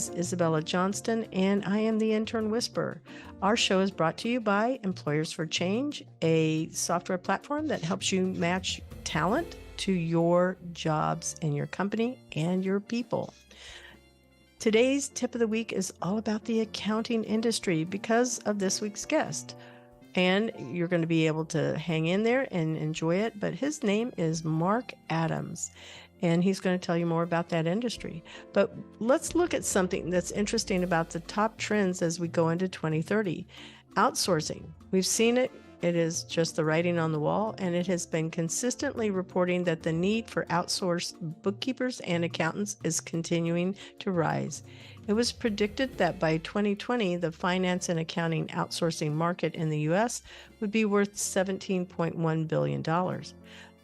is Isabella Johnston, and I am the Intern Whisperer. Our show is brought to you by Employers for Change, a software platform that helps you match talent to your jobs and your company and your people. Today's tip of the week is all about the accounting industry because of this week's guest. And you're going to be able to hang in there and enjoy it. But his name is Marc Adams, and he's going to tell you more about that industry. But let's look at something that's interesting about the top trends as we go into 2030. Outsourcing. We've seen it. It is just the writing on the wall, and it has been consistently reporting that the need for outsourced bookkeepers and accountants is continuing to rise. It was predicted that by 2020, the finance and accounting outsourcing market in the U.S. would be worth $17.1 billion.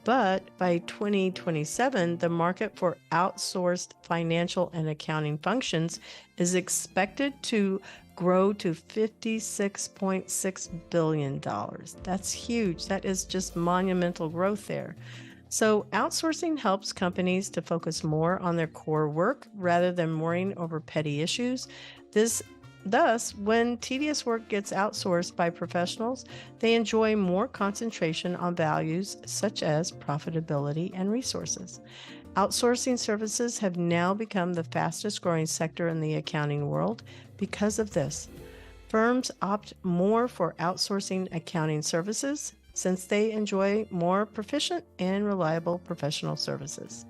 But by 2027, the market for outsourced financial and accounting functions is expected to grow to $56.6 billion. That's huge. That is just monumental growth there. So outsourcing helps companies to focus more on their core work rather than worrying over petty issues. Thus, when tedious work gets outsourced by professionals, they enjoy more concentration on values such as profitability and resources. Outsourcing services have now become the fastest growing sector in the accounting world because of this. Firms opt more for outsourcing accounting services since they enjoy more proficient and reliable professional services.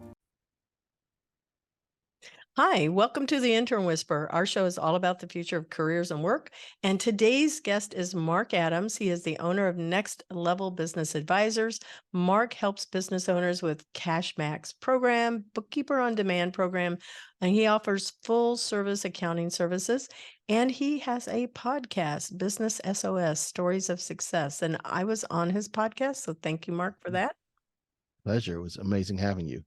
Hi, welcome to the Intern Whisperer. Our show is all about the future of careers and work. And today's guest is Marc Adams. He is the owner of Next Level Business Advisors. Marc helps business owners with Cash Max program, Bookkeeper on Demand program, and he offers full service accounting services. And he has a podcast, Business SOS, Stories of Success. And I was on his podcast, so thank you, Marc, for that. Pleasure. It was amazing having you.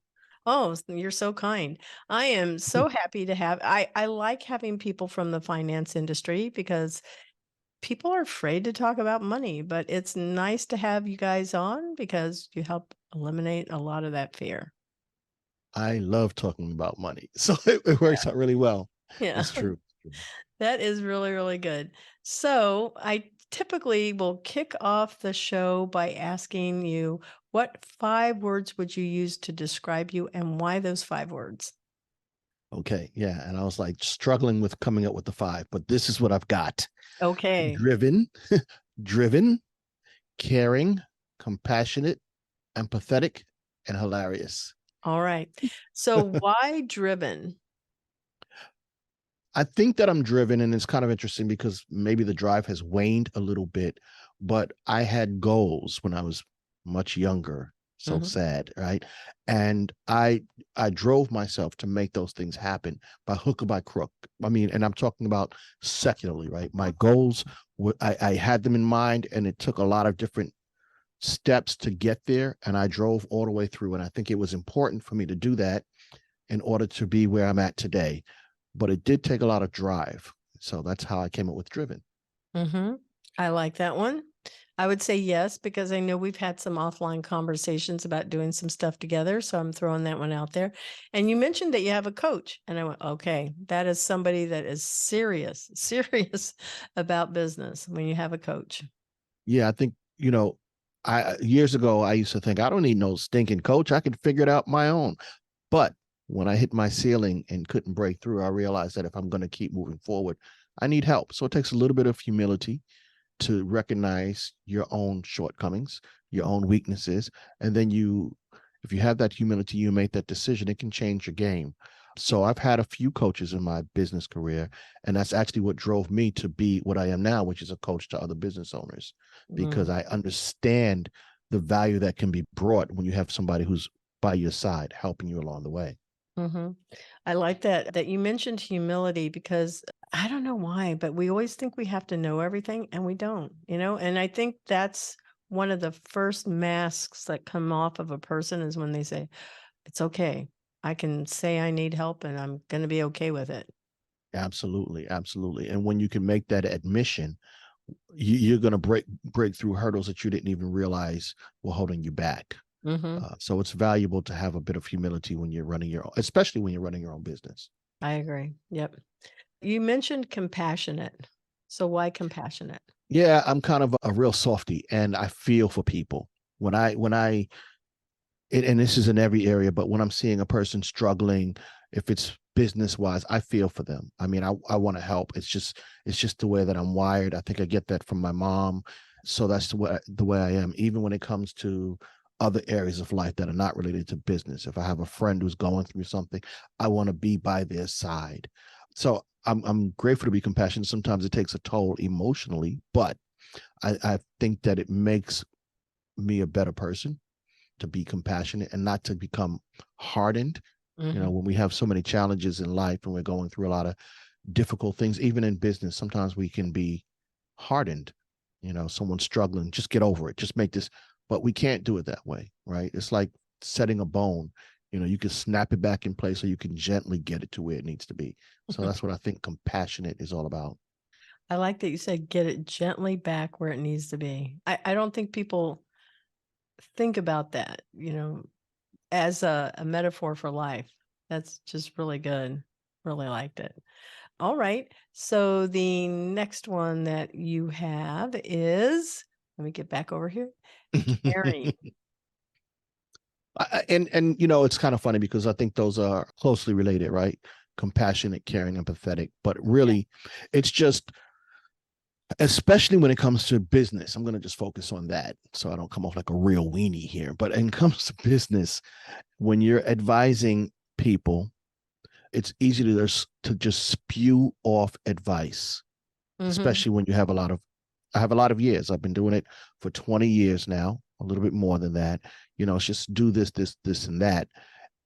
Oh, you're so kind. I am so happy to have, I like having people from the finance industry because people are afraid to talk about money, but it's nice to have you guys on because you help eliminate a lot of that fear. I love talking about money, so it works out really well. Yeah. It's true. That is really, really good. So I typically will kick off the show by asking you, what 5 words would you use to describe you and why those 5 words? Okay. Yeah. And I was like struggling with coming up with the 5, but this is what I've got. Okay. Driven, caring, compassionate, empathetic, and hilarious. All right. So why driven? I think that I'm driven, and it's kind of interesting because maybe the drive has waned a little bit, but I had goals when I was much younger. So sad, right? And I drove myself to make those things happen by hook or by crook. I mean, and I'm talking about secularly, right? My goals, I had them in mind, and it took a lot of different steps to get there, and I drove all the way through. And I think it was important for me to do that in order to be where I'm at today. But it did take a lot of drive. So that's how I came up with driven. I like that one. I would say yes, because I know we've had some offline conversations about doing some stuff together. So I'm throwing that one out there. And you mentioned that you have a coach. And I went, okay, that is somebody that is serious about business when you have a coach. Yeah, I think, years ago, I used to think, I don't need no stinking coach. I can figure it out my own. But when I hit my ceiling and couldn't break through, I realized that if I'm going to keep moving forward, I need help. So it takes a little bit of humility to recognize your own shortcomings, your own weaknesses. And then if you have that humility, you make that decision, it can change your game. So I've had a few coaches in my business career, and that's actually what drove me to be what I am now, which is a coach to other business owners, because I understand the value that can be brought when you have somebody who's by your side, helping you along the way. I like that you mentioned humility, because I don't know why, but we always think we have to know everything, and we don't, and I think that's one of the first masks that come off of a person is when they say, it's okay. I can say I need help and I'm going to be okay with it. Absolutely. Absolutely. And when you can make that admission, you're going to break through hurdles that you didn't even realize were holding you back. So it's valuable to have a bit of humility when you're running especially when you're running your own business. I agree. Yep. You mentioned compassionate. So why compassionate? Yeah, I'm kind of a real softy, and I feel for people when I and this is in every area, but when I'm seeing a person struggling, if it's business wise, I feel for them. I mean, I want to help. It's just the way that I'm wired. I think I get that from my mom. So that's the way I am, even when it comes to other areas of life that are not related to business. If I have a friend who's going through something, I want to be by their side. So I'm grateful to be compassionate. Sometimes it takes a toll emotionally, but I think that it makes me a better person to be compassionate and not to become hardened. Hmm. When we have so many challenges in life and we're going through a lot of difficult things, even in business, sometimes we can be hardened. Someone's struggling, just get over it, just make this, but we can't do it that way, right? It's like setting a bone. You can snap it back in place or you can gently get it to where it needs to be. So that's what I think compassionate is all about. I like that you said get it gently back where it needs to be. I don't think people think about that, as a metaphor for life. That's just really good. Really liked it. All right. So the next one that you have is, let me get back over here. Caring. And it's kind of funny because I think those are closely related, right? Compassionate, caring, empathetic. But really, it's just, especially when it comes to business, I'm going to just focus on that so I don't come off like a real weenie here. But when it comes to business, when you're advising people, it's easy to just spew off advice, Hmm. especially when I have a lot of years. I've been doing it for 20 years now, a little bit more than that. It's just do this, and that.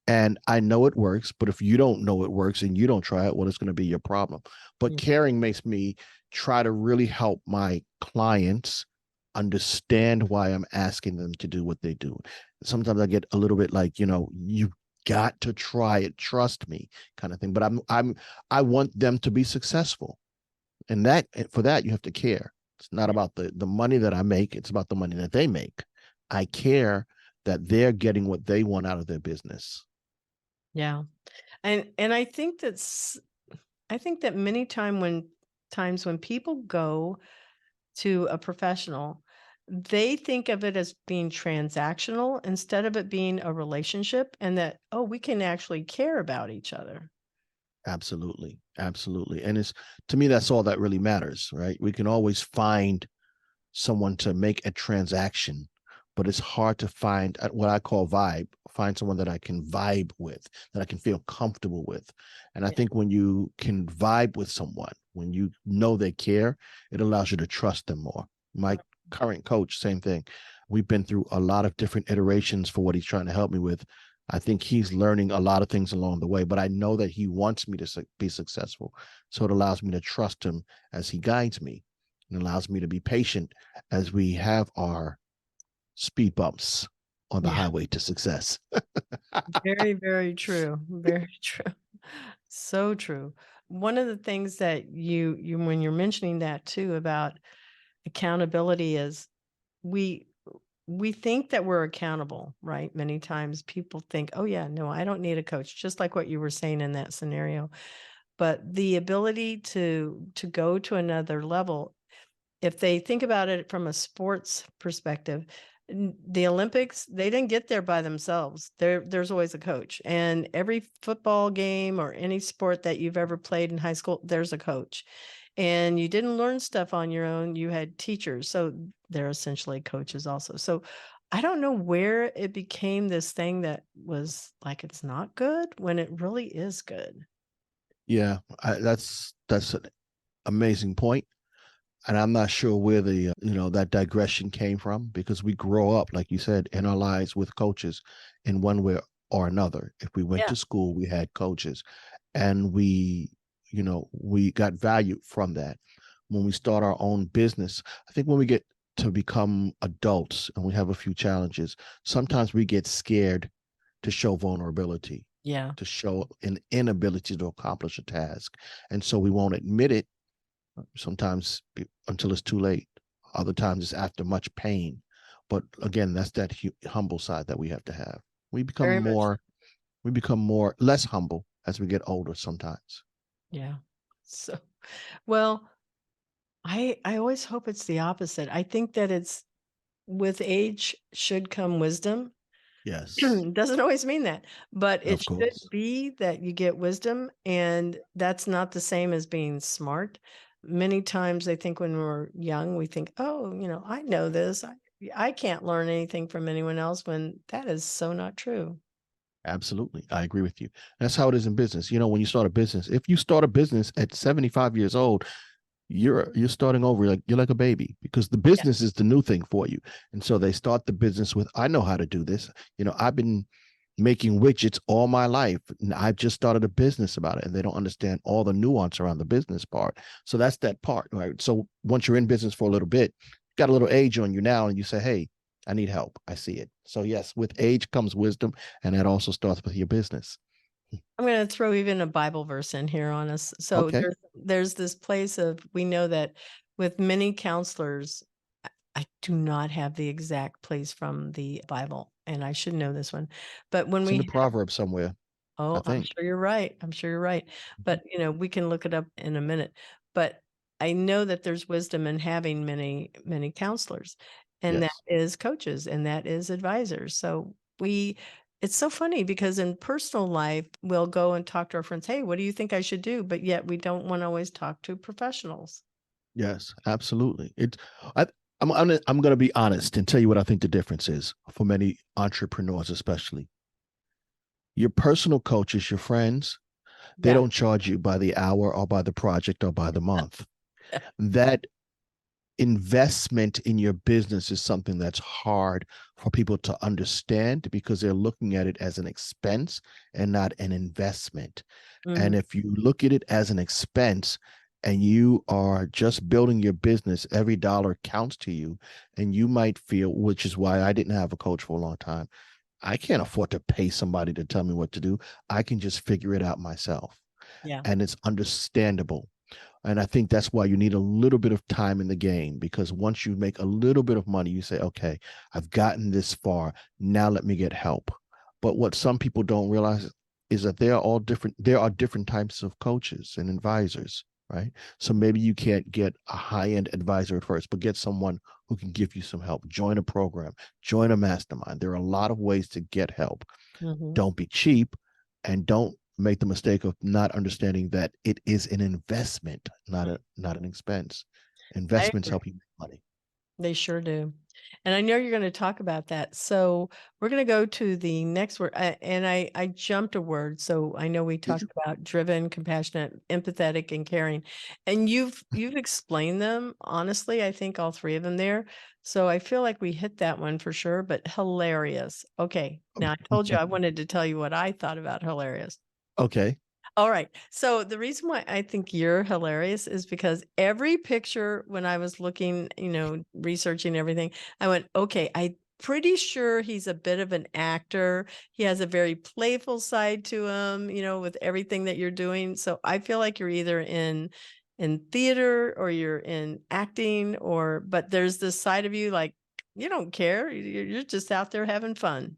And I know it works, but if you don't know it works and you don't try it, well, it's going to be your problem. But Yeah. caring makes me try to really help my clients understand why I'm asking them to do what they do. Sometimes I get a little bit like, you got to try it, trust me, kind of thing. But I want them to be successful. And for that you have to care. It's not about the money that I make, it's about the money that they make. I care that they're getting what they want out of their business. Yeah. And I think that many times when people go to a professional, they think of it as being transactional instead of it being a relationship, and that, oh, we can actually care about each other. Absolutely. Absolutely. And it's, to me, that's all that really matters, right? We can always find someone to make a transaction, but it's hard to find what I call find someone that I can vibe with, that I can feel comfortable with. And I Yeah. think when you can vibe with someone, when you know they care, it allows you to trust them more. My current coach, same thing. We've been through a lot of different iterations for what he's trying to help me with. I think he's learning a lot of things along the way, but I know that he wants me to be successful. So it allows me to trust him as he guides me, and allows me to be patient as we have our speed bumps on the Yeah. highway to success. Very, very true. Very true. So true. One of the things that you when you're mentioning that too about accountability is we we think that we're accountable, right? Many times people think, "Oh yeah, no, I don't need a coach," just like what you were saying in that scenario. But the ability to go to another level, if they think about it from a sports perspective, the Olympics, they didn't get there by themselves. There's always a coach. And every football game or any sport that you've ever played in high school, there's a coach. And you didn't learn stuff on your own. You had teachers. So they're essentially coaches also. So I don't know where it became this thing that was like it's not good when it really is good. Yeah, that's an amazing point. And I'm not sure where the that digression came from, because we grow up, like you said, in our lives with coaches in one way or another. If we went Yeah. to school, we had coaches, and we got value from that. When we start our own business, I think when we get to become adults and we have a few challenges, sometimes we get scared to show vulnerability, Yeah. to show an inability to accomplish a task. And so we won't admit it, sometimes until it's too late. Other times it's after much pain. But again, that's that humble side that we have to have. We become Very much. more, less humble. as we get older sometimes. Yeah. So, well, I always hope it's the opposite. I think that it's with age should come wisdom. Yes, Doesn't always mean that, but it of should course. be that you get wisdom, and that's not the same as being smart. Many times I think when we're young, we think, oh, I know this. I can't learn anything from anyone else, when that is so not true. Absolutely. I agree with you. That's how it is in business. When you start a business, if you start a business at 75 years old, you're starting over, like you're like a baby, because the Yeah. business is the new thing for you. And so they start the business with, I know how to do this. I've been making widgets all my life, and I've just started a business about it, and they don't understand all the nuance around the business part. So that's that part, right? So once you're in business for a little bit, got a little age on you now, and you say, hey, I need help. I see it. So yes, with age comes wisdom, and that also starts with your business. I'm going to throw even a Bible verse in here on us. So Okay. there's this place of, we know that with many counselors, I do not have the exact place from the Bible, and I should know this one. But when It's in we the have, Proverbs somewhere, I oh, I'm think. sure you're right. I'm sure you're right. Mhm. But, we can look it up in a minute. But I know that there's wisdom in having many, many counselors, and that Yes. is coaches, and that is advisors. So it's so funny, because in personal life, we'll go and talk to our friends, hey, what do you think I should do? But yet we don't want to always talk to professionals. Yes, absolutely. I, I'm going to be honest and tell you what I think the difference is for many entrepreneurs, especially. Your personal coaches, your friends, they Yeah. don't charge you by the hour or by the project or by the month. That investment in your business is something that's hard for people to understand, because they're looking at it as an expense and not an investment. Mhm. And if you look at it as an expense and you are just building your business, every dollar counts to you. And you might feel, which is why I didn't have a coach for a long time, I can't afford to pay somebody to tell me what to do. I can just figure it out myself. Yeah. And it's understandable. And I think that's why you need a little bit of time in the game, because once you make a little bit of money, you say, okay, I've gotten this far. Now let me get help. But what some people don't realize is that there are different types of coaches and advisors, right? So maybe you can't get a high-end advisor at first, but get someone who can give you some help. Join a program, join a mastermind. There are a lot of ways to get help. Mhm. Don't be cheap, and don't make the mistake of not understanding that it is an investment, not an expense. I Investments agree. help you make money. They sure do. And I know you're going to talk about that. So we're going to go to the next word. And I jumped a word. So I know we Did talked you? about driven, compassionate, empathetic, and caring. And you've explained them honestly, I think all three of them there. So I feel like we hit that one for sure, but hilarious. Okay. Now I told you I wanted to tell you what I thought about hilarious. Okay. All right. So the reason why I think you're hilarious is because every picture, when I was looking, researching everything, I went, okay, I'm pretty sure he's a bit of an actor. He has a very playful side to him, with everything that you're doing. So I feel like you're either in theater, or you're in acting, but there's this side of you, like, you don't care. You're just out there having fun.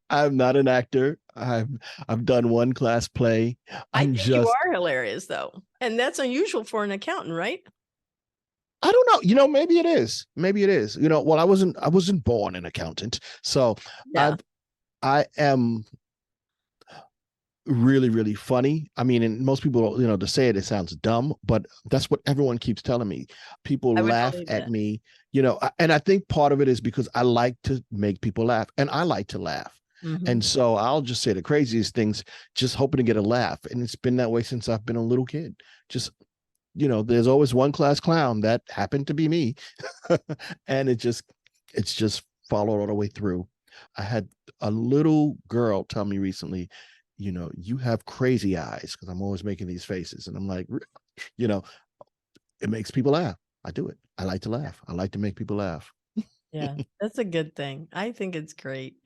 I'm not an actor. I've done one class play. I I'm think you just are hilarious, though. And that's unusual for an accountant, right? I don't know. Maybe it is. Maybe it is. Well, I wasn't born an accountant. So Yeah. I am really, really funny. I mean, and most people, to say it, it sounds dumb, but that's what everyone keeps telling me. People I would laugh believe at it. me, and I think part of it is because I like to make people laugh, and I like to laugh. Mhm. And so I'll just say the craziest things, just hoping to get a laugh. And it's been that way since I've been a little kid. Just, there's always one class clown that happened to be me. And it's just followed all the way through. I had a little girl tell me recently, you have crazy eyes, because I'm always making these faces. And I'm like, you know, it makes people laugh. I do it. I like to laugh. I like to make people laugh. Yeah, that's a good thing. I think it's great.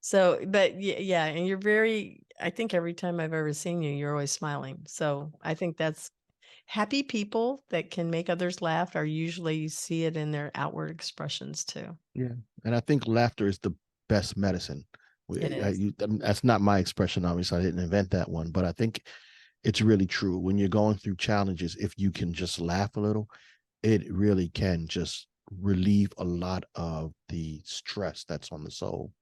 So, but yeah, and I think every time I've ever seen you, you're always smiling. So I think that's happy people that can make others laugh are usually, you see it in their outward expressions too. Yeah. And I think laughter is the best medicine. It is. That's not my expression, obviously. I didn't invent that one, but I think it's really true. When you're going through challenges, if you can just laugh a little, it really can just relieve a lot of the stress that's on the soul.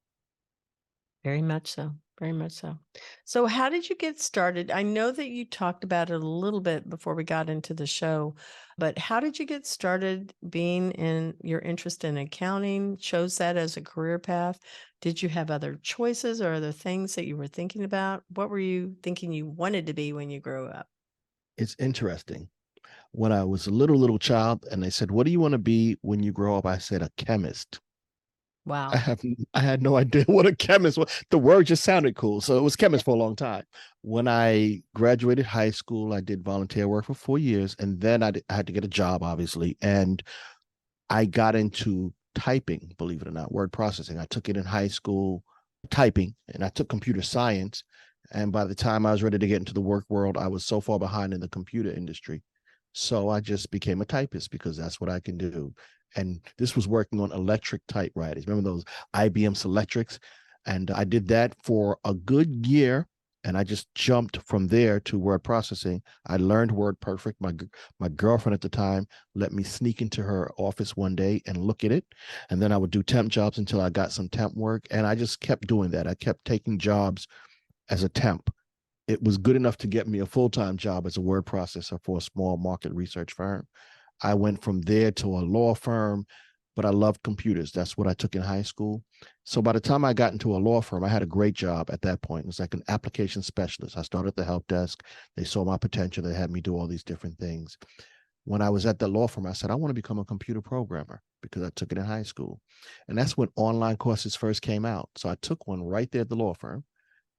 Very much so. Very much so. So, how did you get started? I know that you talked about it a little bit before we got into the show, but how did you get started being in your interest in accounting? Chose that as a career path? Did you have other choices or other things that you were thinking about? What were you thinking you wanted to be when you grew up? It's interesting. When I was a little child and they said, "What do you want to be when you grow up?" I said, "A chemist." Wow. I had no idea what a chemist was. The word just sounded cool. So it was chemist for a long time. When I graduated high school, I did volunteer work for 4 years. And then I had to get a job, obviously. And I got into typing, believe it or not, word processing. I took it in high school, typing, and I took computer science. And by the time I was ready to get into the work world, I was so far behind in the computer industry. So I just became a typist because that's what I can do. And this was working on electric typewriters. Remember those IBM Selectrics? And I did that for a good year. And I just jumped from there to word processing. I learned Word Perfect. My girlfriend at the time let me sneak into her office one day and look at it. And then I would do temp jobs until I got some temp work. And I just kept doing that. I kept taking jobs as a temp. It was good enough to get me a full-time job as a word processor for a small market research firm. I went from there to a law firm, but I loved computers. That's what I took in high school. So by the time I got into a law firm, I had a great job at that point. It was like an application specialist. I started at the help desk. They saw my potential. They had me do all these different things. When I was at the law firm, I said, I want to become a computer programmer because I took it in high school. And that's when online courses first came out. So I took one right there at the law firm.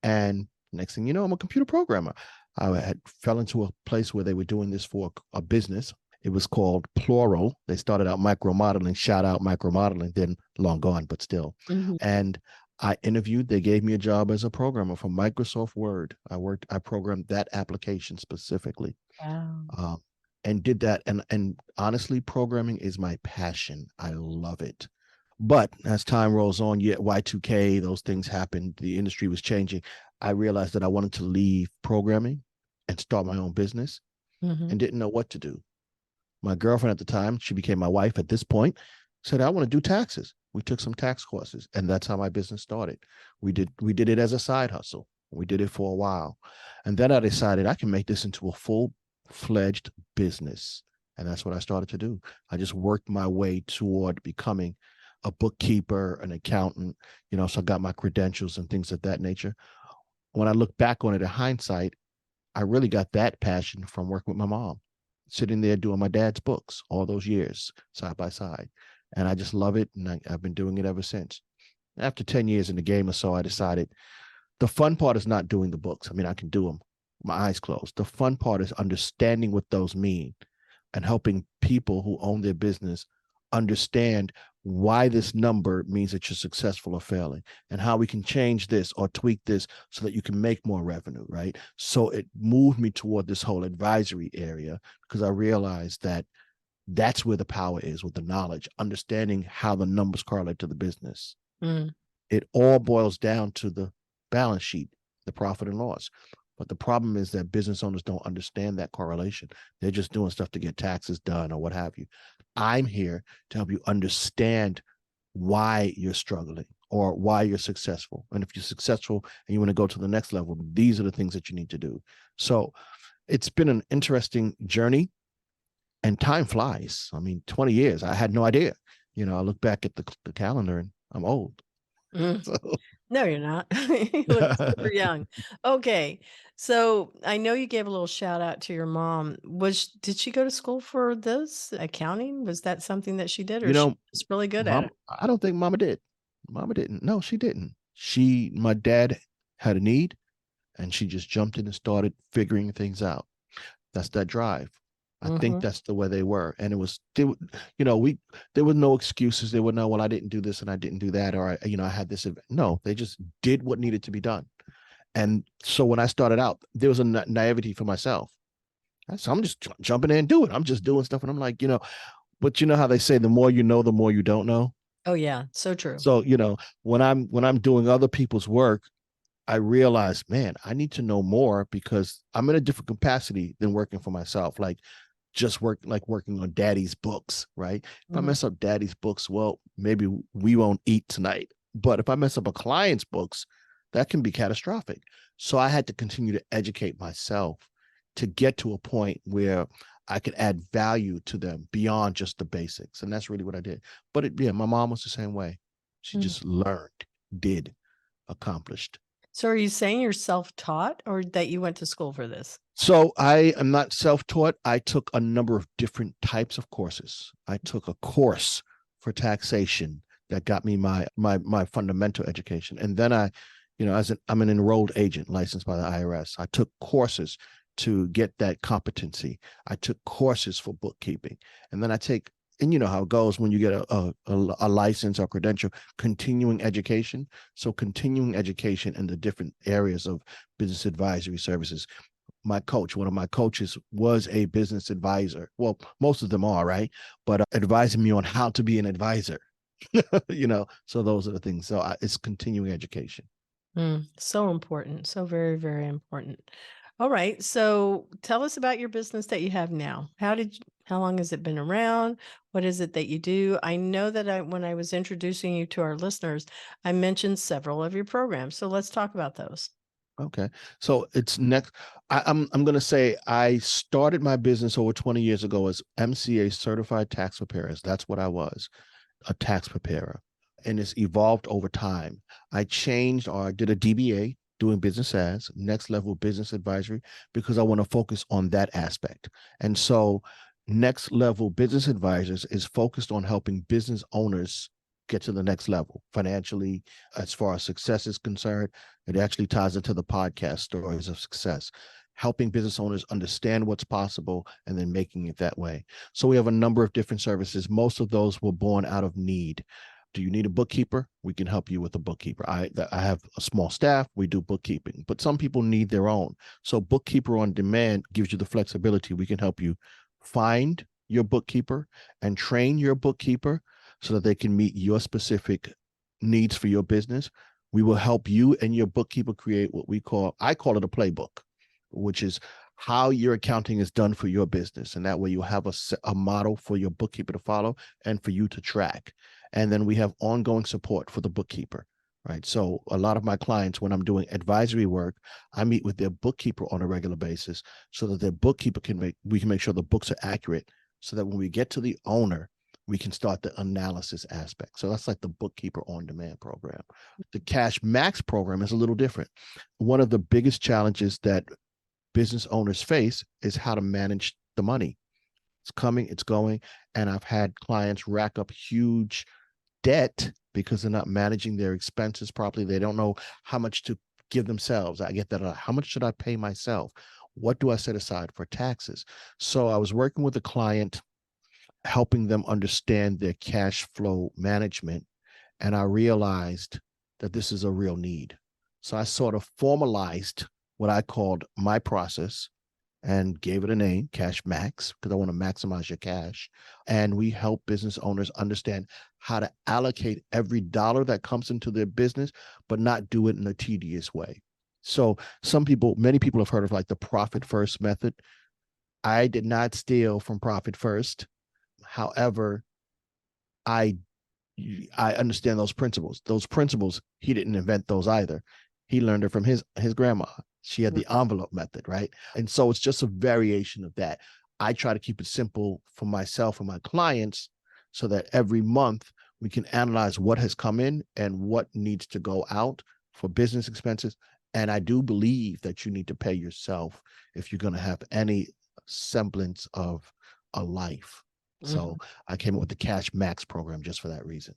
And next thing you know, I'm a computer programmer. I had fell into a place where they were doing this for a business. It was called Plural. They started out micro modeling, shout out micro modeling, then long gone, but still. Mhm. And I interviewed, they gave me a job as a programmer for Microsoft Word. I programmed that application specifically. Wow. And did that. And honestly, programming is my passion. I love it. But as time rolls on, yeah, Y2K, those things happened. The industry was changing. I realized that I wanted to leave programming and start my own business Mhm. and didn't know what to do. My girlfriend at the time, she became my wife at this point, said, I want to do taxes. We took some tax courses, and that's how my business started. We did it as a side hustle. We did it for a while. And then I decided I can make this into a full-fledged business. And that's what I started to do. I just worked my way toward becoming a bookkeeper, an accountant, so I got my credentials and things of that nature. When I look back on it in hindsight, I really got that passion from working with my mom, sitting there doing my dad's books all those years side by side. And I just love it. And I've been doing it ever since. After 10 years in the game or so, I decided the fun part is not doing the books. I mean, I can do them, my eyes closed. The fun part is understanding what those mean and helping people who own their business understand why this number means that you're successful or failing and how we can change this or tweak this so that you can make more revenue, right? So it moved me toward this whole advisory area because I realized that that's where the power is, with the knowledge, understanding how the numbers correlate to the business. Mm. It all boils down to the balance sheet, the profit and loss. But the problem is that business owners don't understand that correlation. They're just doing stuff to get taxes done or what have you. I'm here to help you understand why you're struggling or why you're successful. And if you're successful and you want to go to the next level, these are the things that you need to do. So it's been an interesting journey, and time flies. I mean, 20 years, I had no idea. I look back at the calendar and I'm old. Mm. So. No, you're not. You look super young. Okay. So I know you gave a little shout out to your mom. Did she go to school for this accounting? Was that something that she did, or You she know, was really good at mom, it? I don't think mama did. Mama didn't. No, she didn't. My dad had a need and she just jumped in and started figuring things out. That's that drive. I think Mhm. that's the way they were. And it was, there were no excuses. There were no, well, I didn't do this and I didn't do that. Or, I had this. No, they just did what needed to be done. And so when I started out, there was a naivety for myself. So I'm just jumping in and doing it. I'm just doing stuff. And I'm like, but you know how they say the more you know, the more you don't know. Oh yeah, so true. So, when I'm doing other people's work, I realize, man, I need to know more because I'm in a different capacity than working for myself. Like just working on daddy's books, right? If I Mhm. mess up daddy's books, well, maybe we won't eat tonight. But if I mess up a client's books, that can be catastrophic. So I had to continue to educate myself to get to a point where I could add value to them beyond just the basics. And that's really what I did. But yeah, my mom was the same way. She Mm. just learned, did, accomplished. So are you saying you're self-taught or that you went to school for this? So I am not self-taught. I took a number of different types of courses. I took a course for taxation that got me my fundamental education. And then I'm an enrolled agent licensed by the IRS. I took courses to get that competency. I took courses for bookkeeping. And then and you know how it goes when you get a license or credential, continuing education. So continuing education in the different areas of business advisory services. One of my coaches was a business advisor. Well, most of them are, right? But advising me on how to be an advisor, so those are the things. So it's continuing education. So important. So very, very important. All right. So tell us about your business that you have now. How long has it been around? What is it that you do? I know that when I was introducing you to our listeners, I mentioned several of your programs. So let's talk about those. Okay. So it's next. I'm going to say I started my business over 20 years ago as MCA certified tax preparers. That's what I was, a tax preparer. And it's evolved over time. I changed or I did a DBA doing business as next level business advisory because I want to focus on that aspect. And so next level business advisors is focused on helping business owners get to the next level financially as far as success is concerned. It actually ties into the podcast stories of success, helping business owners understand what's possible and then making it that way. So we have a number of different services. Most of those were born out of need. Do you need a bookkeeper? We can help you with a bookkeeper. I have a small staff. We do bookkeeping, but some people need their own. So Bookkeeper on Demand gives you the flexibility. We can help you find your bookkeeper and train your bookkeeper so that they can meet your specific needs for your business. We will help you and your bookkeeper create what I call it a playbook, which is how your accounting is done for your business. And that way you have a model for your bookkeeper to follow and for you to track. And then we have ongoing support for the bookkeeper, right? So a lot of my clients, when I'm doing advisory work, I meet with their bookkeeper on a regular basis so that their bookkeeper we can make sure the books are accurate so that when we get to the owner, we can start the analysis aspect. So that's like the Bookkeeper on Demand program. The Cash Max program is a little different. One of the biggest challenges that business owners face is how to manage the money. It's coming, it's going. And I've had clients rack up huge debt because they're not managing their expenses properly. They don't know how much to give themselves. I get that. How much should I pay myself? What do I set aside for taxes? So I was working with a client, helping them understand their cash flow management. And I realized that this is a real need. So I sort of formalized what I called my process and gave it a name, Cash Max, because I want to maximize your cash. And we help business owners understand how to allocate every dollar that comes into their business, but not do it in a tedious way. So many people have heard of like the Profit First method. I did not steal from Profit First. However, I understand those principles. Those principles, he didn't invent those either. He learned it from his grandma. She had the envelope method, right? And so it's just a variation of that. I try to keep it simple for myself and my clients so that every month we can analyze what has come in and what needs to go out for business expenses. And I do believe that you need to pay yourself if you're going to have any semblance of a life. So I came up with the Cash Max program just for that reason.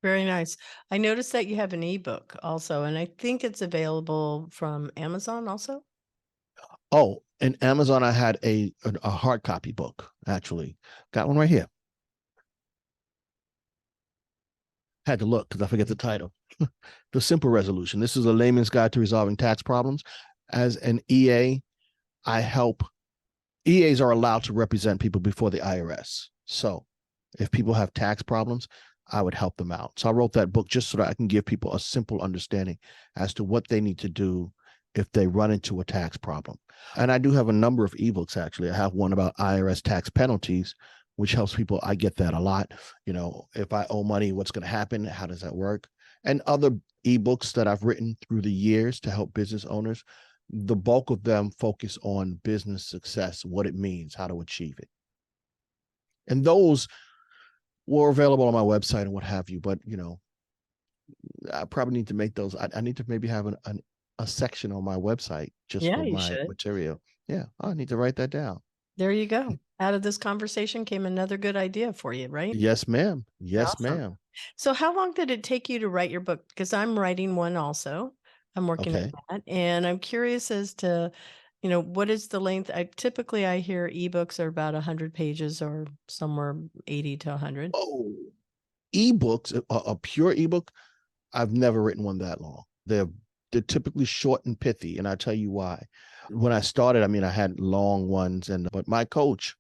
Very nice. I noticed that you have an ebook also, and I think it's available from Amazon also. Oh, in Amazon, I had a hard copy book, actually. Got one right here. Had to look because I forget the title. The Simple Resolution. This is a layman's guide to resolving tax problems. As an EA, EAs are allowed to represent people before the IRS. So if people have tax problems, I would help them out. So I wrote that book just so that I can give people a simple understanding as to what they need to do if they run into a tax problem. And I do have a number of ebooks, actually. I have one about IRS tax penalties, which helps people. I get that a lot. If I owe money, what's going to happen? How does that work? And other ebooks that I've written through the years to help business owners. The bulk of them focus on business success, what it means, how to achieve it. And those were available on my website and what have you. But, I probably need to make those. I need to maybe have a section on my website just Yeah, for you my should. material. Yeah, I need to write that down. There you go. Out of this conversation came another good idea for you, right? Yes, ma'am. Yes, Awesome. ma'am. So how long did it take you to write your book? Because I'm writing one also. I'm working on Okay. that. And I'm curious as to, what is the length? Typically I hear ebooks are about 100 pages or somewhere 80 to 100. Oh, ebooks, a pure ebook, I've never written one that long. They're typically short and pithy, and I'll tell you why. When I started, I had long ones, but my coach,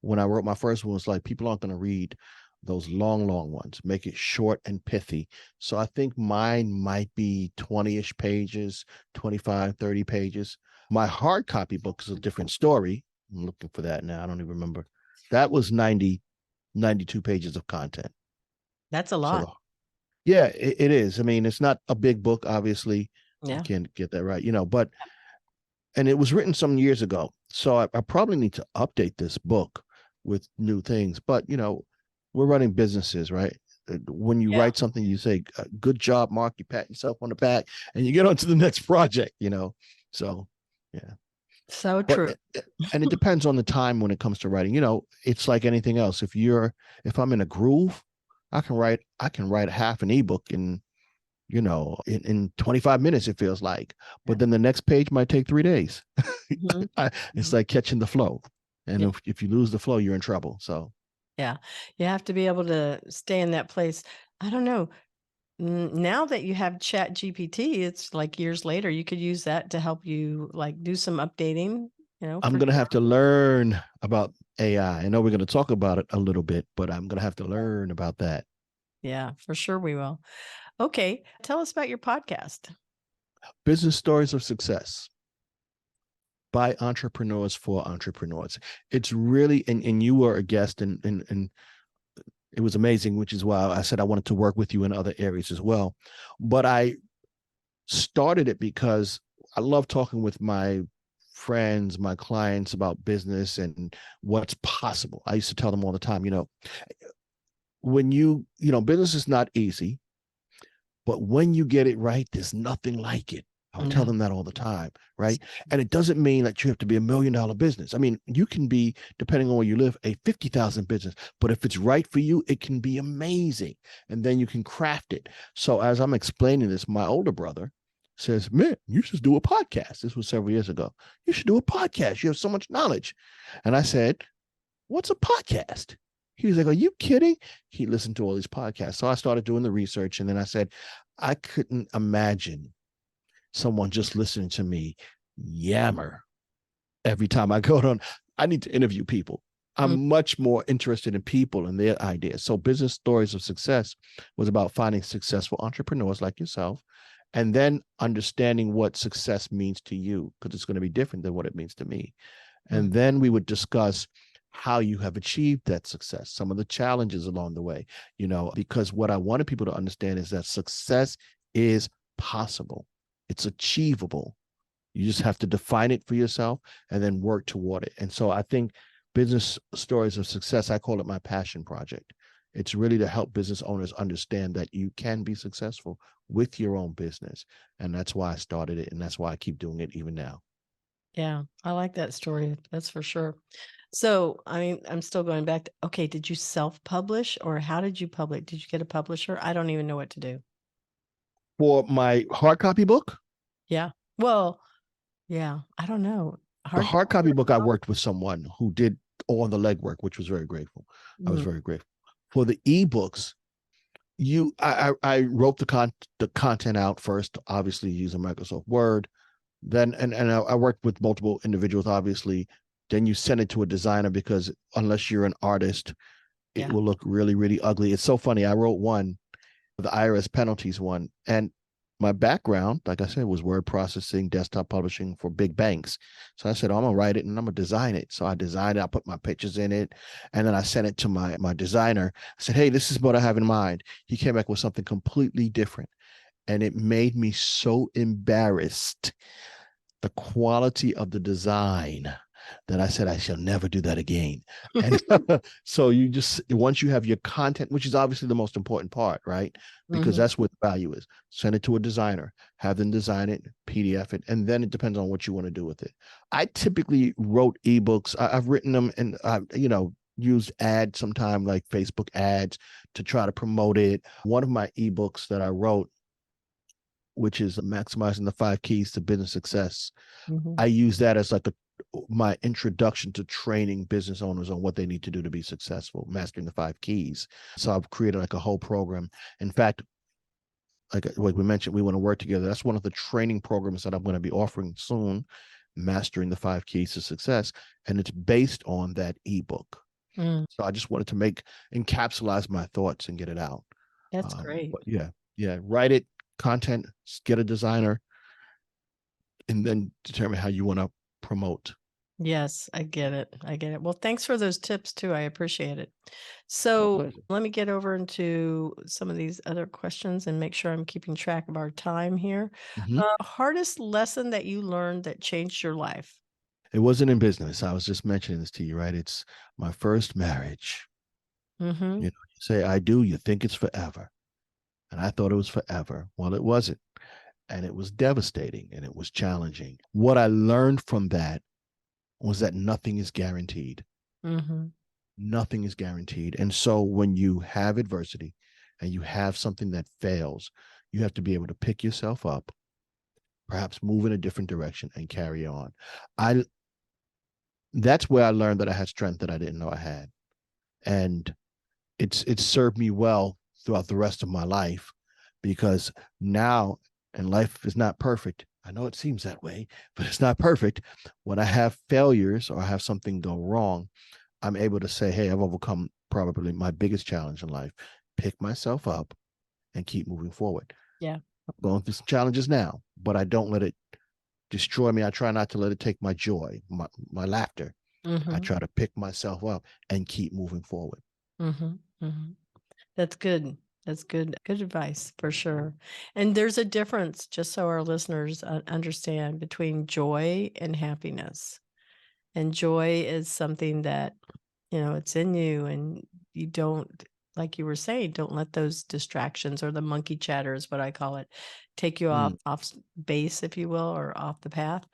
when I wrote my first one, was like, people aren't going to read those long ones. Make it short and pithy. So I think mine might be 20-ish pages, 25, 30 pages. My hard copy book is a different story. I'm looking for that now. I don't even remember. That was 92 pages of content. That's a lot. So yeah, it is. It's not a big book, obviously. Yeah. I can't get that right, and it was written some years ago. So I probably need to update this book with new things. But, we're running businesses, right? When you write something, you say, good job, Mark, you pat yourself on the back and you get on to the next project, So, yeah. So true. And it depends on the time when it comes to writing. It's like anything else. If I'm in a groove, I can write half an ebook in 25 minutes, it feels like. But then the next page might take 3 days. It's like catching the flow. And if you lose the flow, you're in trouble. So yeah, you have to be able to stay in that place. I don't know. Now that you have Chat GPT, it's like years later, you could use that to help you like do some updating, I'm going to have to learn about AI. I know we're going to talk about it a little bit, but I'm going to have to learn about that. Yeah, for sure we will. Okay. Tell us about your podcast. Business Stories of Success by entrepreneurs for entrepreneurs. It's really, and you were a guest, and it was amazing, which is why I said I wanted to work with you in other areas as well. But I started it because I love talking with my friends, my clients about business and what's possible. I used to tell them all the time, when business is not easy, but when you get it right, there's nothing like it. I would tell them that all the time, right? And it doesn't mean that you have to be $1 million business. You can be, depending on where you live, a 50,000 business, but if it's right for you, it can be amazing. And then you can craft it. So as I'm explaining this, my older brother says, man, you should do a podcast. This was several years ago. You should do a podcast. You have so much knowledge. And I said, what's a podcast? He was like, are you kidding? He listened to all these podcasts. So I started doing the research. And then I said, I couldn't imagine someone just listening to me yammer every time I go on. I need to interview people. I'm much more interested in people and their ideas. So Business Stories of Success was about finding successful entrepreneurs like yourself, and then understanding what success means to you, because it's going to be different than what it means to me. And then we would discuss how you have achieved that success, some of the challenges along the way, because what I wanted people to understand is that success is possible. It's achievable. You just have to define it for yourself and then work toward it. And so I think Business Stories of Success, I call it my passion project. It's really to help business owners understand that you can be successful with your own business. And that's why I started it. And that's why I keep doing it even now. Yeah, I like that story. That's for sure. So, I'm still going back to, okay, did you self-publish or how did you publish? Did you get a publisher? I don't even know what to do. For my hard copy book? Yeah. Well, yeah, I don't know. The hard copy book, I worked with someone who did all the legwork, which was very grateful. I was very grateful. For the ebooks, I wrote the content out first, obviously using Microsoft Word. Then and I worked with multiple individuals, obviously. Then you send it to a designer, because unless you're an artist, it Yeah. will look really, really ugly. It's so funny. I wrote one, the IRS penalties one, and my background, like I said, was word processing, desktop publishing for big banks. So I said, oh, I'm gonna write it and I'm gonna design it. So I designed it, I put my pictures in it, and then I sent it to my designer. I said, hey, this is what I have in mind. He came back with something completely different. And it made me so embarrassed, the quality of the design, that I said I shall never do that again. And so you just, once you have your content, which is obviously the most important part, right? Because Hmm. that's what the value is. Send it to a designer, have them design it, PDF it, and then it depends on what you want to do with it. I typically wrote ebooks. I've written them and used ads sometime, like Facebook ads, to try to promote it. One of my ebooks that I wrote, which is maximizing the 5 keys to business success, Hmm. I use that as like my introduction to training business owners on what they need to do to be successful, mastering the 5 keys. So I've created like a whole program. In fact, like we mentioned, we want to work together. That's one of the training programs that I'm going to be offering soon, mastering the 5 keys to success. And it's based on that ebook. Mm, So I just wanted to encapsulate my thoughts and get it out. that's great. But yeah, write it, content, get a designer, and then determine how you want to promote. Yes, I get it. I get it. Well, thanks for those tips too. I appreciate it. My So pleasure. let me get over into some of these other questions and make sure I'm keeping track of our time here. Mhm. Hardest lesson that you learned that changed your life? It wasn't in business. I was just mentioning this to you, right? It's my first marriage. Mm-hmm. You say I do, you think it's forever. And I thought it was forever. Well, it wasn't. And it was devastating and it was challenging. What I learned from that was that nothing is guaranteed. Mm-hmm. Nothing is guaranteed. And so when you have adversity and you have something that fails, you have to be able to pick yourself up, perhaps move in a different direction and carry on. I That's where I learned that I had strength that I didn't know I had. And it's served me well throughout the rest of my life, because now, and life is not perfect. I know it seems that way, but it's not perfect. When I have failures or I have something go wrong, I'm able to say, hey, I've overcome probably my biggest challenge in life, pick myself up and keep moving forward. Yeah. I'm going through some challenges now, but I don't let it destroy me. I try not to let it take my joy, my laughter. I Mm-hmm. try to pick myself up and keep moving forward. Mm-hmm. Mm-hmm. That's good. That's good. Good advice for sure. And there's a difference, just so our listeners understand, between joy and happiness. And joy is something that, it's in you and you don't, like you were saying, don't let those distractions or the monkey chatter is what I call it, take you Mm, off base, if you will, or off the path,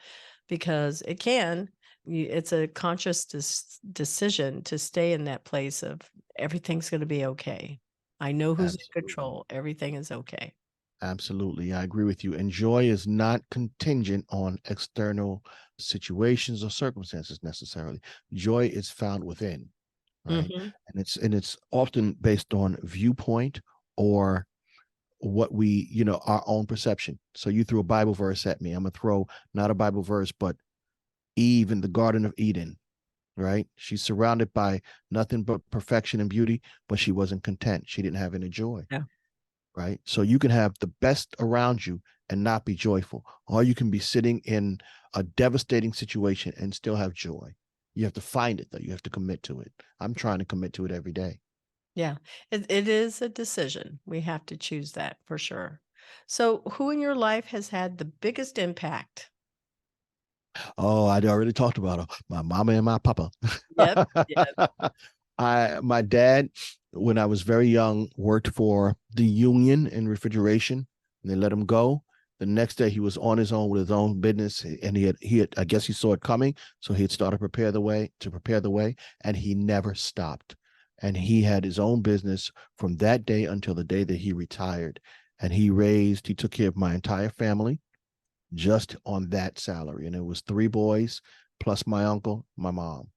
because it can. It's a conscious decision to stay in that place of everything's going to be okay. I know who's in absolutely. control. Everything is okay. Absolutely. I agree with you. And joy is not contingent on external situations or circumstances necessarily. Joy is found within, right? Hmm. And it's often based on viewpoint or what we, our own perception. So you threw a Bible verse at me. I'm gonna throw not a Bible verse, but Eve in the Garden of Eden, right? She's surrounded by nothing but perfection and beauty, but she wasn't content. She didn't have any joy, Yeah. right? So you can have the best around you and not be joyful, or you can be sitting in a devastating situation and still have joy. You have to find it, though. You have to commit to it. I'm trying to commit to it every day. Yeah, it is a decision. We have to choose that for sure. So, who in your life has had the biggest impact? Oh, I'd already talked about my mama and my papa. Yep. Yeah. My dad, when I was very young, worked for the union in refrigeration, and they let him go. The next day, he was on his own with his own business, and he had I guess he saw it coming, so he had started prepare the way, and he never stopped. And he had his own business from that day until the day that he retired. And he took care of my entire family just on that salary. And it was 3 boys plus my uncle, my mom.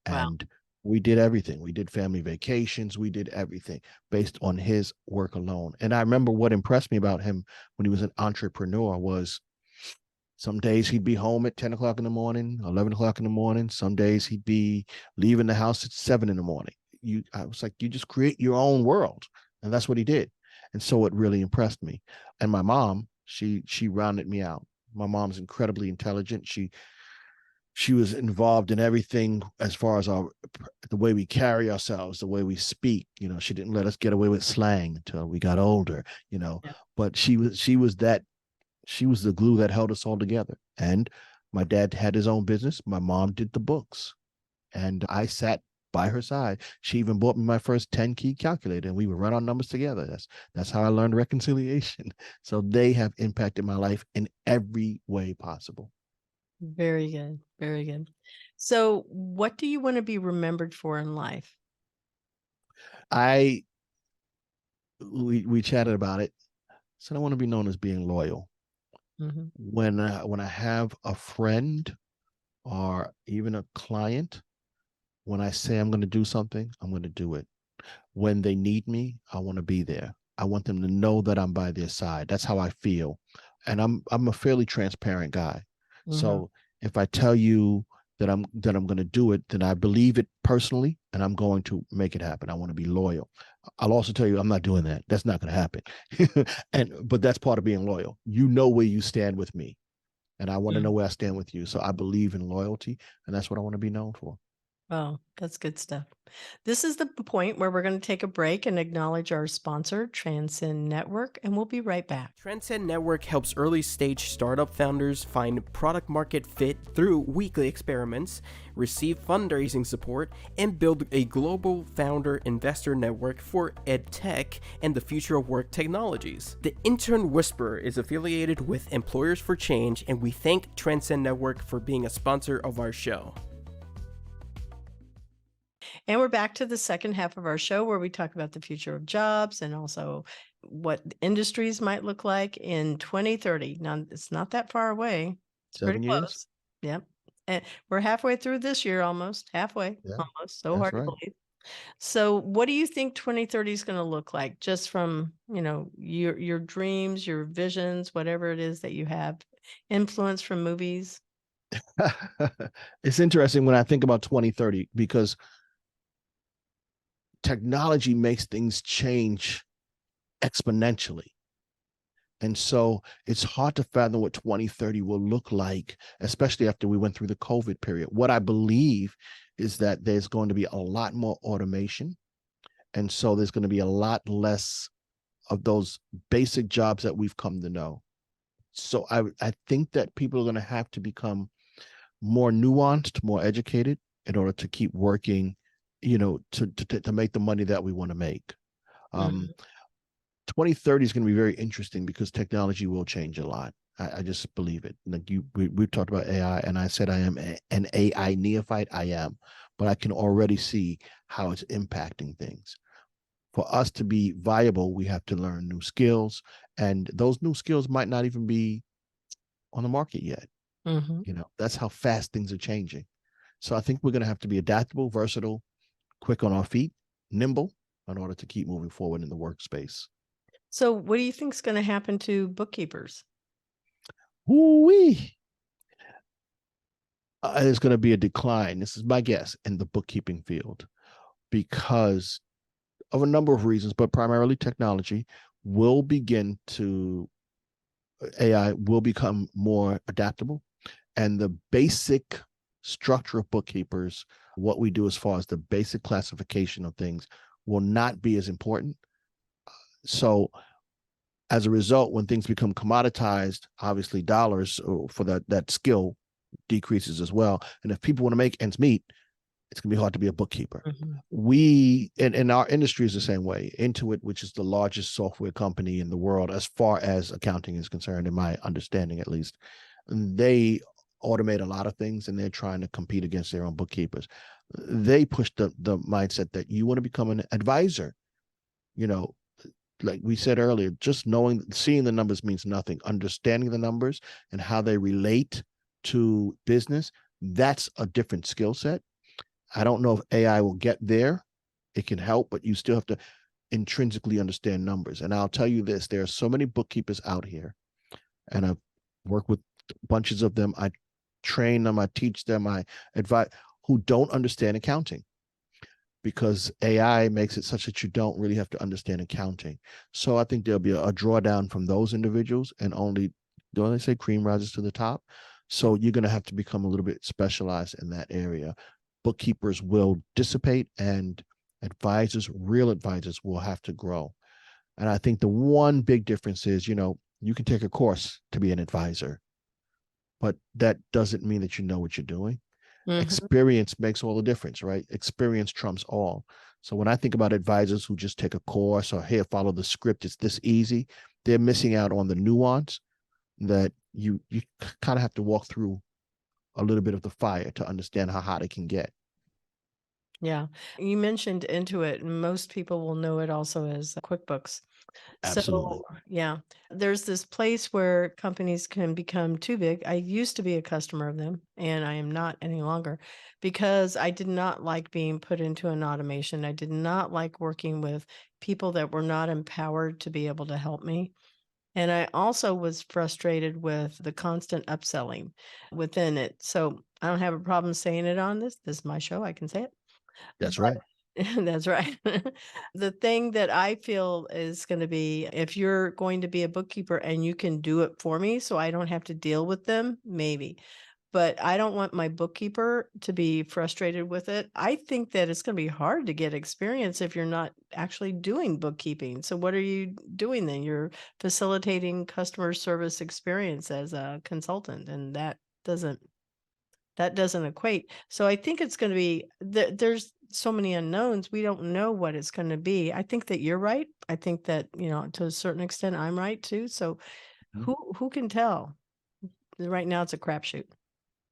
Wow. And we did everything. We did family vacations. We did everything based on his work alone. And I remember what impressed me about him when he was an entrepreneur was some days he'd be home at 10 o'clock in the morning, 11 o'clock in the morning. Some days he'd be leaving the house at 7 in the morning. I was like, you just create your own world. And that's what he did. And so it really impressed me. And my mom, she rounded me out. My mom's incredibly intelligent. She was involved in everything as far as the way we carry ourselves, the way we speak. She didn't let us get away with slang until we got older, Yeah. but she was the glue that held us all together. And my dad had his own business. My mom did the books, and I sat by her side. She even bought me my first 10-key calculator, and we would run our numbers together. That's how I learned reconciliation. So they have impacted my life in every way possible. Very good. Very good. So what do you want to be remembered for in life? We chatted about it. So I want to be known as being loyal. Mm-hmm. When I have a friend or even a client, when I say I'm going to do something, I'm going to do it. When they need me, I want to be there. I want them to know that I'm by their side. That's how I feel. And I'm a fairly transparent guy. Mm-hmm. So if I tell you that I'm going to do it, then I believe it personally, and I'm going to make it happen. I want to be loyal. I'll also tell you I'm not doing that. That's not going to happen. But that's part of being loyal. You know where you stand with me, and I want to know where I stand with you. So I believe in loyalty, and that's what I want to be known for. Oh, that's good stuff. This is the point where we're going to take a break and acknowledge our sponsor, Transcend Network, and we'll be right back. Transcend Network helps early-stage startup founders find product market fit through weekly experiments, receive fundraising support, and build a global founder investor network for EdTech and the future of work technologies. The Intern Whisperer is affiliated with Employers for Change, and we thank Transcend Network for being a sponsor of our show. And we're back to the second half of our show where we talk about the future of jobs and also what industries might look like in 2030. Now, it's not that far away. It's 7 pretty years. close. Yep. And we're halfway through this year almost. Halfway. Yeah, almost. So that's hard right. to believe. So what do you think 2030 is going to look like? Just from, your dreams, your visions, whatever it is that you have, influence from movies? It's interesting when I think about 2030 because technology makes things change exponentially. And so it's hard to fathom what 2030 will look like, especially after we went through the COVID period. What I believe is that there's going to be a lot more automation. And so there's going to be a lot less of those basic jobs that we've come to know. So I think that people are going to have to become more nuanced, more educated in order to keep working, to make the money that we want to make. 2030 is going to be very interesting because technology will change a lot. I just believe it. Like we've talked about AI, and I said I am an AI neophyte. I am, but I can already see how it's impacting things. For us to be viable, we have to learn new skills, and those new skills might not even be on the market yet. That's how fast things are changing. So I think we're going to have to be adaptable, versatile, quick on our feet, nimble in order to keep moving forward in the workspace. So what do you think is going to happen to bookkeepers? Woo-wee. There's going to be a decline, this is my guess, in the bookkeeping field because of a number of reasons, but primarily technology AI will become more adaptable, and the basic structure of bookkeepers, what we do as far as the basic classification of things, will not be as important. So as a result, when things become commoditized, obviously dollars for that skill decreases as well. And if people want to make ends meet, it's going to be hard to be a bookkeeper. We, in our industry, is the same way. Intuit, which is the largest software company in the world as far as accounting is concerned, in my understanding at least, they automate a lot of things, and they're trying to compete against their own bookkeepers. They push the mindset that you want to become an advisor. Like we said earlier, just seeing the numbers means nothing. Understanding the numbers and how they relate to business, that's a different skill set. I don't know if AI will get there. It can help, but you still have to intrinsically understand numbers. And I'll tell you this, there are so many bookkeepers out here, and I've worked with bunches of them. I train them, I teach them, I advise, who don't understand accounting. because AI makes it such that you don't really have to understand accounting. So I think there'll be a drawdown from those individuals, and only, don't they say cream rises to the top? So you're going to have to become a little bit specialized in that area. Bookkeepers will dissipate, and advisors, real advisors, will have to grow. And I think the one big difference is, you can take a course to be an advisor, but that doesn't mean that you know what you're doing. Mhm. Experience makes all the difference, right? Experience trumps all. So when I think about advisors who just take a course or, hey, follow the script, it's this easy, they're missing out on the nuance that you kind of have to walk through a little bit of the fire to understand how hot it can get. Yeah. You mentioned Intuit, and most people will know it also as QuickBooks. Absolutely. So, yeah, there's this place where companies can become too big. I used to be a customer of them, and I am not any longer because I did not like being put into an automation. I did not like working with people that were not empowered to be able to help me. And I also was frustrated with the constant upselling within it. So I don't have a problem saying it on this. This is my show. I can say it. That's But right. that's right. The thing that I feel is gonna be, if you're going to be a bookkeeper and you can do it for me so I don't have to deal with them, maybe. But I don't want my bookkeeper to be frustrated with it. I think that it's gonna be hard to get experience if you're not actually doing bookkeeping. So what are you doing then? You're facilitating customer service experience as a consultant, and that doesn't equate. So I think it's going to be there's so many unknowns. We don't know what it's going to be. I think that you're right. I think that, to a certain extent I'm right too. So Mhm. who can tell? Right now it's a crapshoot.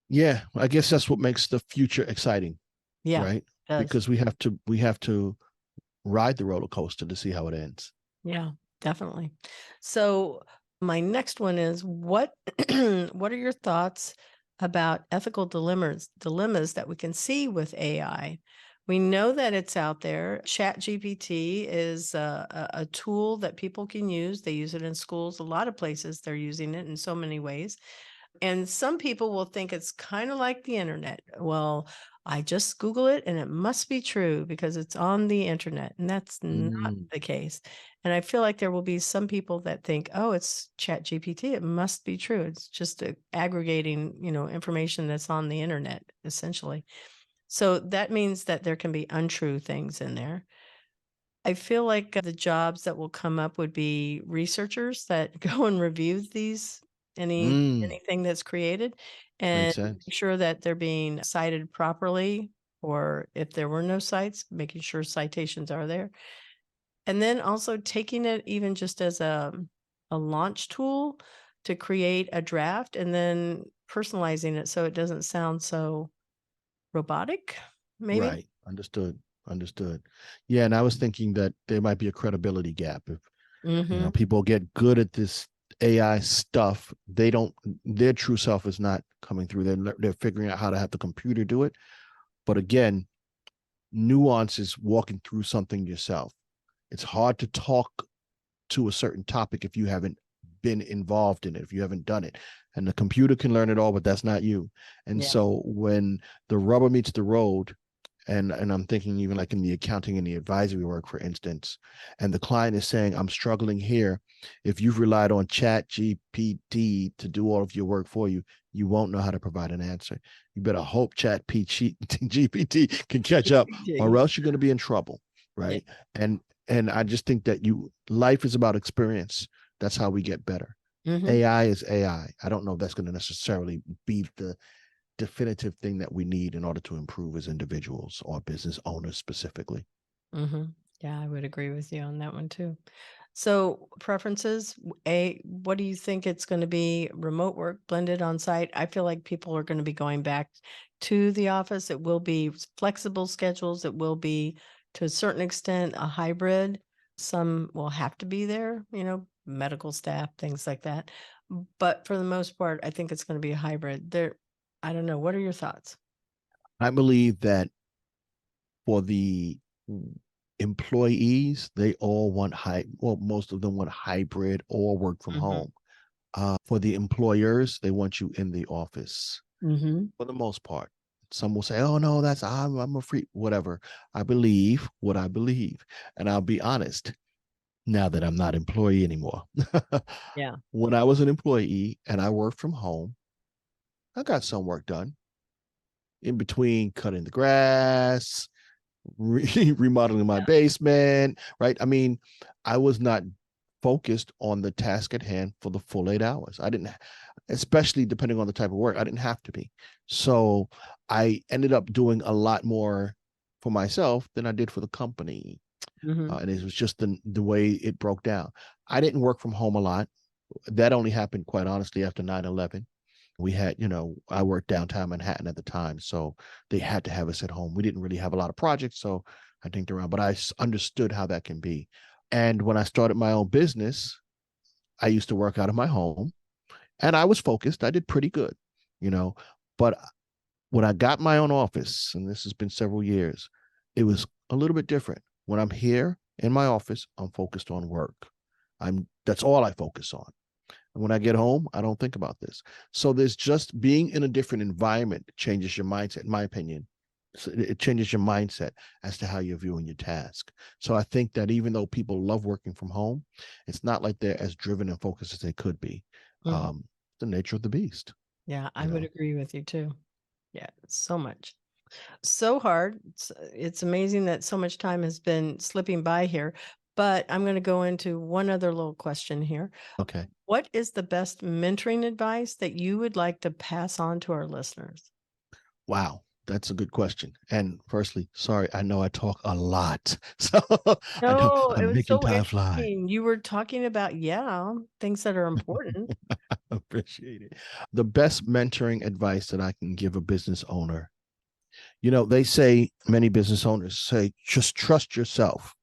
Yeah, I guess that's what makes the future exciting, Yeah, right? it does. Because we have to ride the roller coaster to see how it ends. Yeah, definitely. So my next one is what what are your thoughts about ethical dilemmas that we can see with AI? We know that it's out there. Chat GPT is a tool that people can use. They use it in schools. A lot of places they're using it in so many ways. And some people will think it's kind of like the internet. Well, I just Google it and it must be true because it's on the internet. And that's not Mm, the case. And I feel like there will be some people that think, oh, it's Chat GPT. It must be true. It's just aggregating, information that's on the internet, essentially. So that means that there can be untrue things in there. I feel like the jobs that will come up would be researchers that go and review mm, anything that's created and makes sense. make sure that they're being cited properly, or if there were no cites, making sure citations are there. And then also taking it even just as a launch tool to create a draft and then personalizing it so it doesn't sound so robotic, maybe. Right. Understood. Understood. Yeah, and I was thinking that there might be a credibility gap. If Mhm. people get good at this AI stuff, their true self is not coming through. They're figuring out how to have the computer do it. But again, nuance is walking through something yourself. It's hard to talk to a certain topic if you haven't been involved in it, if you haven't done it. And the computer can learn it all, but that's not you. And Yeah. so when the rubber meets the road, and I'm thinking even like in the accounting and the advisory work, for instance, and the client is saying, I'm struggling here. If you've relied on Chat GPT to do all of your work for you, you won't know how to provide an answer. You better hope Chat GPT can catch up, or else you're going to be in trouble, Yeah. right? And I just think that life is about experience. That's how we get better. Mhm. AI is AI. I don't know if that's going to necessarily be the definitive thing that we need in order to improve as individuals or business owners specifically. Mhm. Yeah, I would agree with you on that one too. So preferences, what do you think it's going to be? Remote work, blended on site? I feel like people are going to be going back to the office. It will be flexible schedules. It will be, to a certain extent, a hybrid. Some will have to be there, medical staff, things like that. But for the most part, I think it's going to be a hybrid. I don't know. What are your thoughts? I believe that for the employees, they all want most of them want hybrid or work from Mhm. home. For the employers, they want you in the office Mhm. for the most part. Some will say, "Oh no, I'm a free whatever." I believe what I believe, and I'll be honest. Now that I'm not employee anymore, Yeah. when I was an employee and I worked from home, I got some work done in between cutting the grass, remodeling my basement, right? I mean, I was not focused on the task at hand for the full 8 hours. I didn't, especially depending on the type of work, I didn't have to be. So I ended up doing a lot more for myself than I did for the company. And it was just the way it broke down. I didn't work from home a lot. That only happened, quite honestly, after 9/11. We had, I worked downtown Manhattan at the time, so they had to have us at home. We didn't really have a lot of projects, so I dinked around, but I understood how that can be. And when I started my own business, I used to work out of my home, and I was focused. I did pretty good, you know. But when I got my own office, and this has been several years, it was a little bit different. When I'm here in my office, I'm focused on work. That's all I focus on. And when I get home, I don't think about this. So there's just being in a different environment changes your mindset, in my opinion. So it changes your mindset as to how you're viewing your task. So I think that even though people love working from home, it's not like they're as driven and focused as they could be. The nature of the beast. Yeah, I would agree with you too. Yeah, so much. So hard. It's amazing that so much time has been slipping by here, but I'm going to go into one other little question here. Okay. What is the best mentoring advice that you would like to pass on to our listeners? Wow, that's a good question. And firstly, sorry, I know I talk a lot. So No, it I'm was making so time fly. interesting. You were talking about, things that are important. Appreciate it. The best mentoring advice that I can give a business owner, they say, many business owners say, just trust yourself.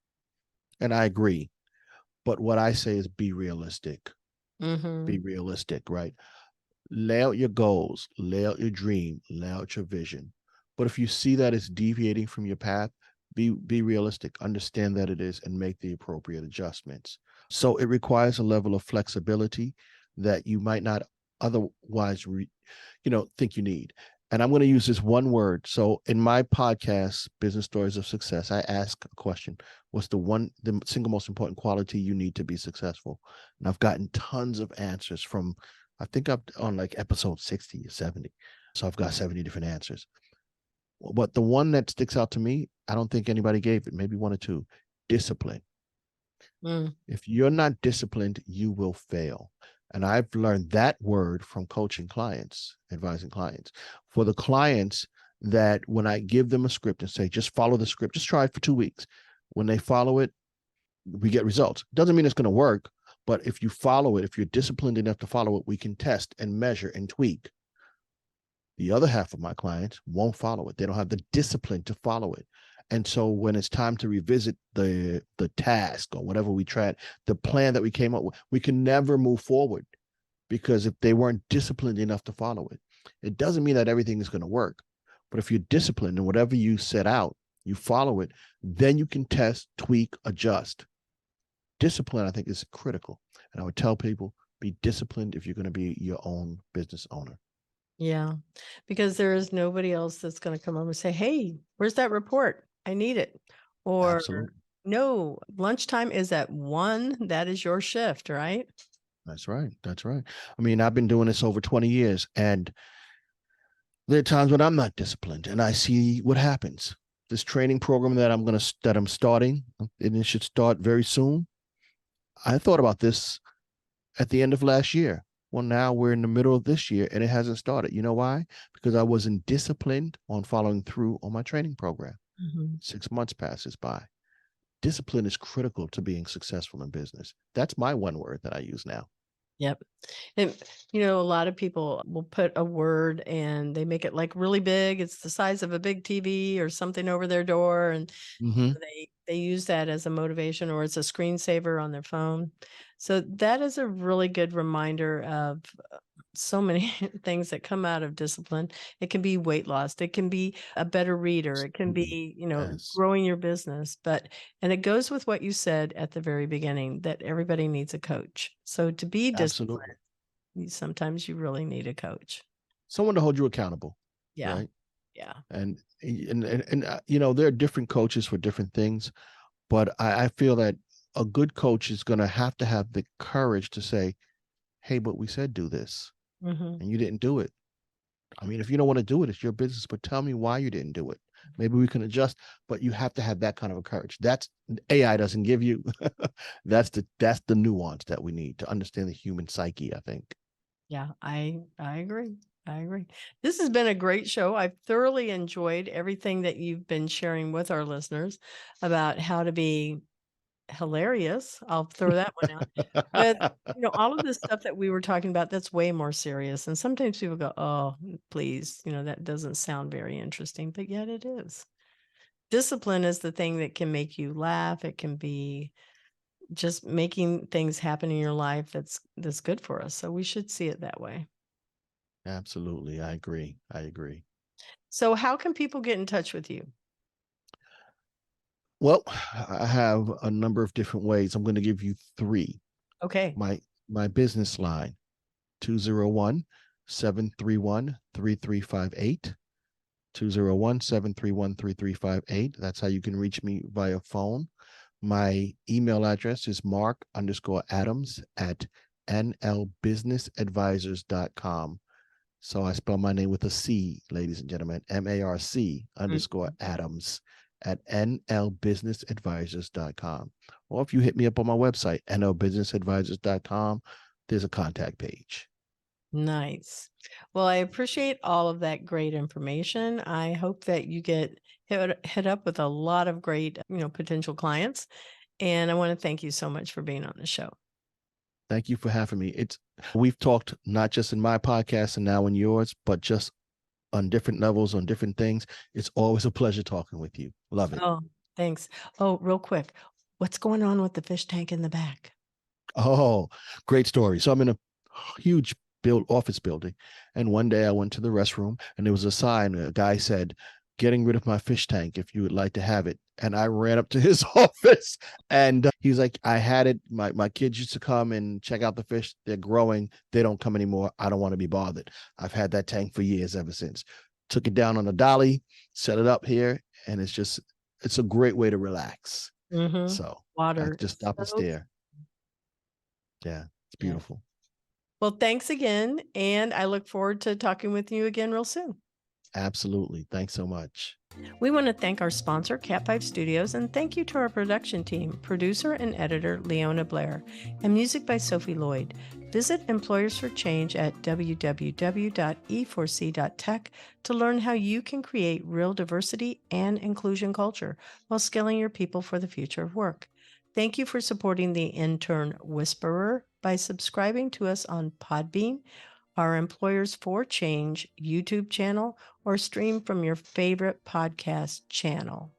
And I agree. But what I say is be realistic. Be realistic, right? Lay out your goals, lay out your dream, lay out your vision. But if you see that it's deviating from your path, be realistic, understand that it is, and make the appropriate adjustments. So it requires a level of flexibility that you might not otherwise think you need. And I'm going to use this one word. So in my podcast, Business Stories of Success, I ask a question: what's the single most important quality you need to be successful? And I've gotten tons of answers from, I think I'm on like episode 60 or 70. So I've got 70 different answers. But the one that sticks out to me, I don't think anybody gave it, maybe one or two: discipline. If you're not disciplined, you will fail. And I've learned that word from coaching clients, advising clients. For the clients that when I give them a script and say, just follow the script, just try it for 2 weeks. When they follow it, we get results. Doesn't mean it's going to work, but if you follow it, if you're disciplined enough to follow it, we can test and measure and tweak. The other half of my clients won't follow it. They don't have the discipline to follow it. And so when it's time to revisit the task or whatever we tried, the plan that we came up with, we can never move forward, because if they weren't disciplined enough to follow it. It doesn't mean that everything is going to work, but if you're disciplined and whatever you set out, you follow it, then you can test, tweak, adjust. Discipline, I think, is critical. And I would tell people, be disciplined if you're going to be your own business owner. Yeah, because there is nobody else that's going to come over and say, hey, where's that report? I need it. Or Absolutely. No, lunchtime is at 1. That is your shift, right? That's right. That's right. I mean, I've been doing this over 20 years, and there are times when I'm not disciplined and I see what happens. This training program that I'm starting, and it should start very soon. I thought about this at the end of last year. Well, now we're in the middle of this year and it hasn't started. You know why? Because I wasn't disciplined on following through on my training program. 6 months passes by. Discipline is critical to being successful in business. That's my one word that I use now. Yep. And, a lot of people will put a word and they make it like really big. It's the size of a big TV or something over their door. And they use that as a motivation, or it's a screensaver on their phone. So that is a really good reminder of so many things that come out of discipline. It can be weight loss. It can be a better reader. It can be, Yes. growing your business. And it goes with what you said at the very beginning, that everybody needs a coach. So to be disciplined, sometimes you really need a coach. Someone to hold you accountable. Yeah. Right? Yeah. And you know, there are different coaches for different things, but I feel that a good coach is going to have the courage to say, hey, but we said do this Mm-hmm. and you didn't do it. I mean, if you don't want to do it, it's your business, but tell me why you didn't do it. Maybe we can adjust, but you have to have that kind of a courage. That's AI doesn't give you. That's the nuance that we need to understand the human psyche, I think. Yeah, I agree. I agree. This has been a great show. I've thoroughly enjoyed everything that you've been sharing with our listeners about how to be hilarious. I'll throw that one out. But all of this stuff that we were talking about, that's way more serious. And sometimes people go, oh, please, that doesn't sound very interesting, but yet it is. Discipline is the thing that can make you laugh. It can be just making things happen in your life that's good for us. So we should see it that way. Absolutely. I agree. So how can people get in touch with you? Well, I have a number of different ways. I'm going to give you 3. Okay. My business line, 201-731-3358. 201-731-3358. That's how you can reach me via phone. My email address is marc_adams@nlbusinessadvisors.com. So I spell my name with a C, ladies and gentlemen, MARC_Adams@nlbusinessadvisors.com. Or if you hit me up on my website, nlbusinessadvisors.com, there's a contact page. Nice. Well, I appreciate all of that great information. I hope that you get hit up with a lot of great, potential clients. And I want to thank you so much for being on the show. Thank you for having me. We've talked not just in my podcast and now in yours, but just on different levels, on different things. It's always a pleasure talking with you. Love it. Oh, thanks. Oh, real quick. What's going on with the fish tank in the back? Oh, great story. So I'm in a huge office building. And one day I went to the restroom and there was a sign. A guy said, getting rid of my fish tank if you would like to have it. And I ran up to his office and he was like, I had it. My kids used to come and check out the fish. They're growing. They don't come anymore. I don't want to be bothered. I've had that tank for years ever since. Took it down on a dolly, set it up here. And it's a great way to relax. Mm-hmm. So Water. I just stop and stare. Yeah, it's beautiful. Yeah. Well, thanks again. And I look forward to talking with you again real soon. Absolutely. Thanks so much. We want to thank our sponsor, Cat5 Studios, and thank you to our production team, producer and editor Leona Blair, and music by Sophie Lloyd. Visit Employers for Change at www.e4c.tech to learn how you can create real diversity and inclusion culture while scaling your people for the future of work. Thank you for supporting the Intern Whisperer by subscribing to us on Podbean, our Employers for Change YouTube channel, or stream from your favorite podcast channel.